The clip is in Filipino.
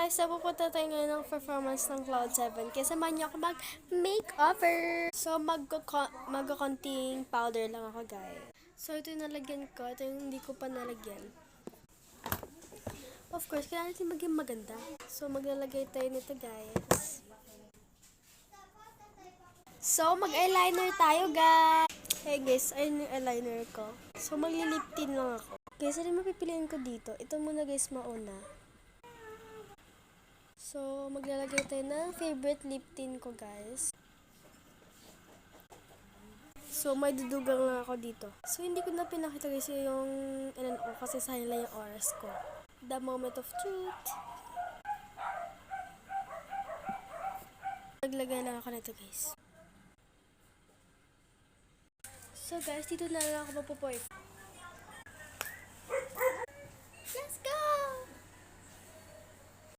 guys, pupunta tayo ngayon ng performance ng Cloud7. Kaya samahan niyo ako mag-makeover. So, magkakonting powder lang ako, guys. So, ito yung nalagyan ko. Ito yung hindi ko pa nalagyan. Of course, kailangan natin maging maganda. So, maglalagay tayo nito, guys. So, mag-eyeliner tayo, guys. Hey, guys, ayun yung eyeliner ko. So, mag-lip tint lang ako. Guys, ano yung mapipiliin ko dito? Ito muna, guys, mauna. So, maglalagay tayo ng favorite lip tint ko, guys. So, may dudugang lang ako dito. So, hindi ko na pinakita guys yung NNO kasi sayang lang yung oras ko. The moment of truth. Naglagay lang ako nito, guys. So, guys, dito na lang ako mapupoy.